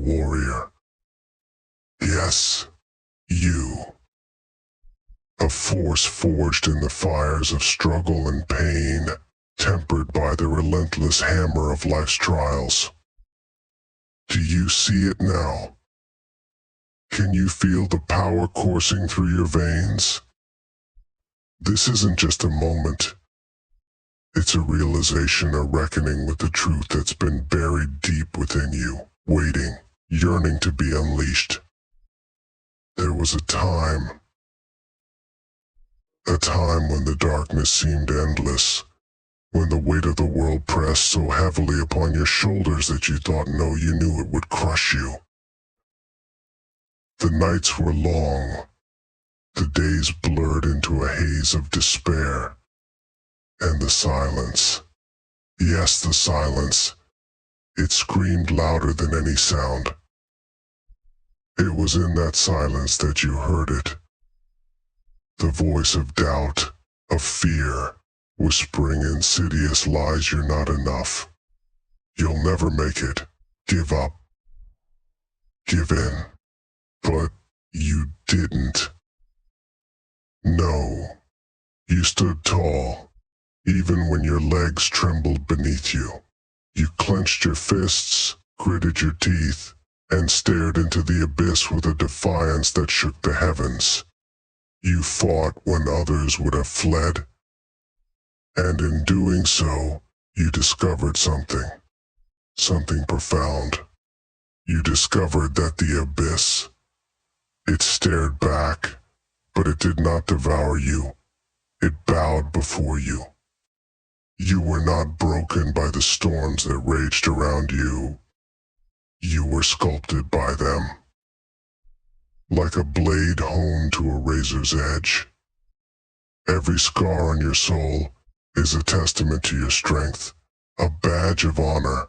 warrior. Yes, you. A force forged in the fires of struggle and pain, tempered by the relentless hammer of life's trials. Do you see it now? Can you feel the power coursing through your veins? This isn't just a moment. It's a realization, a reckoning with the truth that's been buried deep within you, waiting, yearning to be unleashed. There was a time when the darkness seemed endless, when the weight of the world pressed so heavily upon your shoulders that you thought you knew it would crush you. The nights were long, the days blurred into a haze of despair, and the silence, yes, the silence, it screamed louder than any sound. It was in that silence that you heard it, the voice of doubt, of fear, whispering insidious lies. You're not enough. You'll never make it. Give up. Give in. But you didn't. No. You stood tall, even when your legs trembled beneath you. You clenched your fists, gritted your teeth, and stared into the abyss with a defiance that shook the heavens. You fought when others would have fled, and in doing so, you discovered something profound. You discovered that the abyss, it stared back, but it did not devour you. It bowed before you. You were not broken by the storms that raged around you. You were sculpted by them. Like a blade honed to a razor's edge. Every scar on your soul is a testament to your strength, a badge of honor,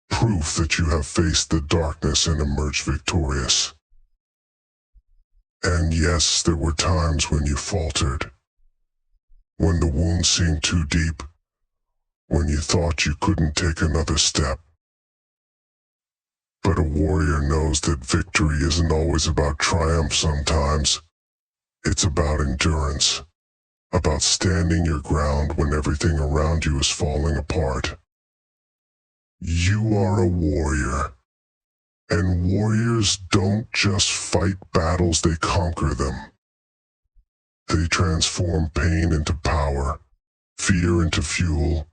proof that you have faced the darkness and emerged victorious. And yes, there were times when you faltered, when the wound seemed too deep, when you thought you couldn't take another step. But a warrior knows that victory isn't always about triumph. Sometimes it's about endurance, about standing your ground when everything around you is falling apart. You are a warrior, and warriors don't just fight battles, they conquer them. They transform pain into power, fear into fuel,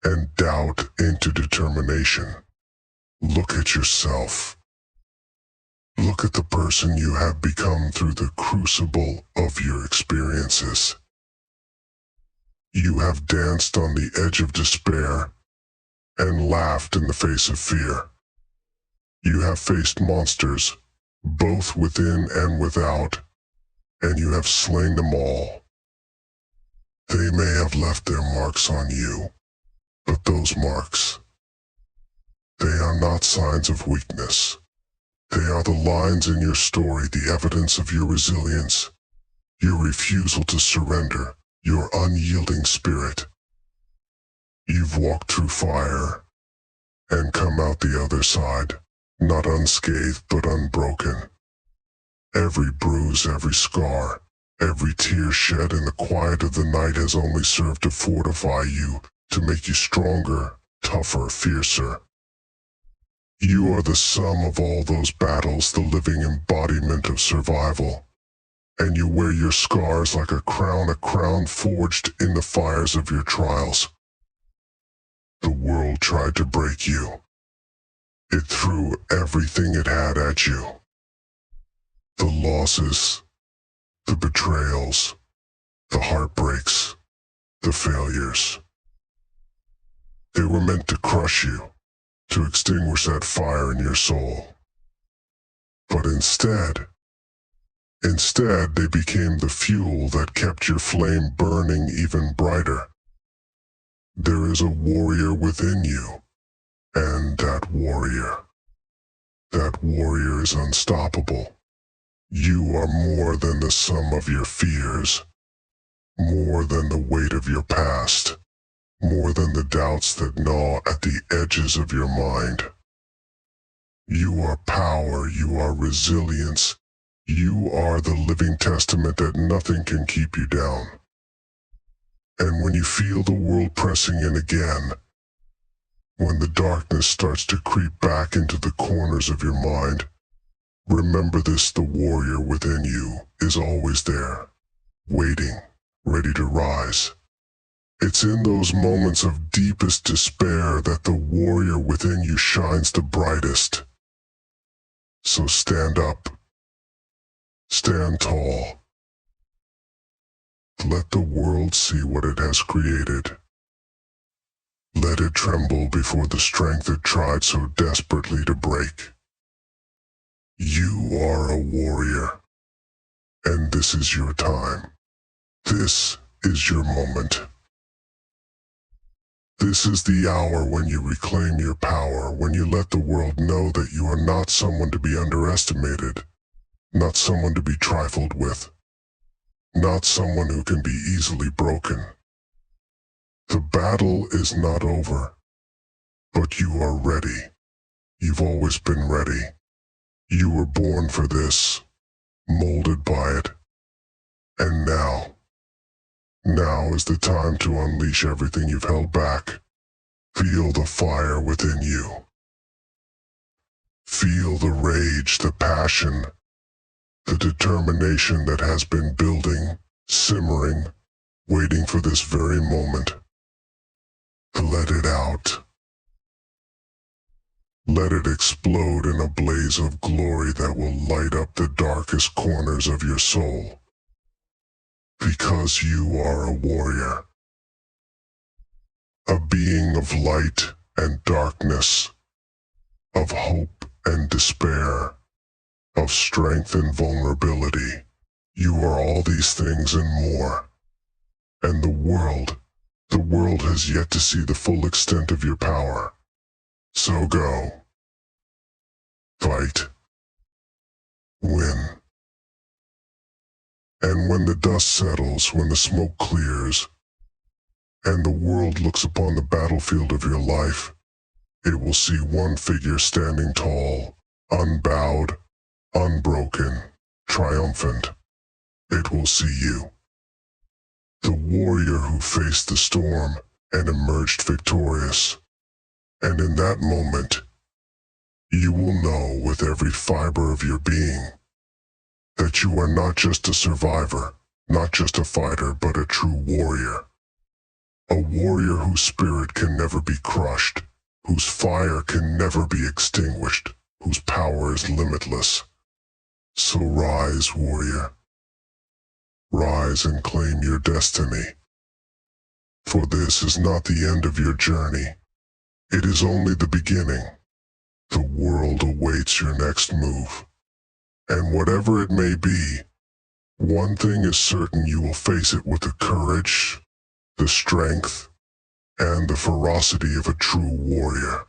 and doubt into determination. Look at yourself. Look at the person you have become through the crucible of your experiences. You have danced on the edge of despair and laughed in the face of fear. You have faced monsters, both within and without, and you have slain them all. They may have left their marks on you, but those marks, they are not signs of weakness. They are the lines in your story, the evidence of your resilience, your refusal to surrender, your unyielding spirit. You've walked through fire and come out the other side, not unscathed but unbroken. Every bruise, every scar, every tear shed in the quiet of the night has only served to fortify you, to make you stronger, tougher, fiercer. You are the sum of all those battles, the living embodiment of survival. And you wear your scars like a crown forged in the fires of your trials. The world tried to break you. It threw everything it had at you. The losses, the betrayals, the heartbreaks, the failures. They were meant to crush you, to extinguish that fire in your soul. But instead, they became the fuel that kept your flame burning even brighter. There is a warrior within you, and that warrior is unstoppable. You are more than the sum of your fears, more than the weight of your past, more than the doubts that gnaw at the edges of your mind. You are power, you are resilience. You are the living testament that nothing can keep you down. And when you feel the world pressing in again, when the darkness starts to creep back into the corners of your mind, remember this: the warrior within you is always there, waiting, ready to rise. It's in those moments of deepest despair that the warrior within you shines the brightest. So stand up, stand tall. Let the world see what it has created. Let it tremble before the strength it tried so desperately to break. You are a warrior, and this is your time. This is your moment. This is the hour when you reclaim your power, when you let the world know that you are not someone to be underestimated, not someone to be trifled with, not someone who can be easily broken. The battle is not over, but you are ready. You've always been ready. You were born for this, molded by it. And now is the time to unleash everything you've held back. Feel the fire within you. Feel the rage, the passion, the determination that has been building, simmering, waiting for this very moment. Let it out. Let it explode in a blaze of glory that will light up the darkest corners of your soul. Because you are a warrior. A being of light and darkness, of hope and despair, of strength and vulnerability. You are all these things and more. And the world has yet to see the full extent of your power. So go. Fight. Win. And when the dust settles, when the smoke clears, and the world looks upon the battlefield of your life, it will see one figure standing tall, unbowed, unbroken, triumphant. It will see you. The warrior who faced the storm and emerged victorious. And in that moment, you will know with every fiber of your being that you are not just a survivor, not just a fighter, but a true warrior. A warrior whose spirit can never be crushed, whose fire can never be extinguished, whose power is limitless. So rise, warrior. Rise and claim your destiny. For this is not the end of your journey. It is only the beginning. The world awaits your next move. And whatever it may be, one thing is certain: you will face it with the courage, the strength, and the ferocity of a true warrior.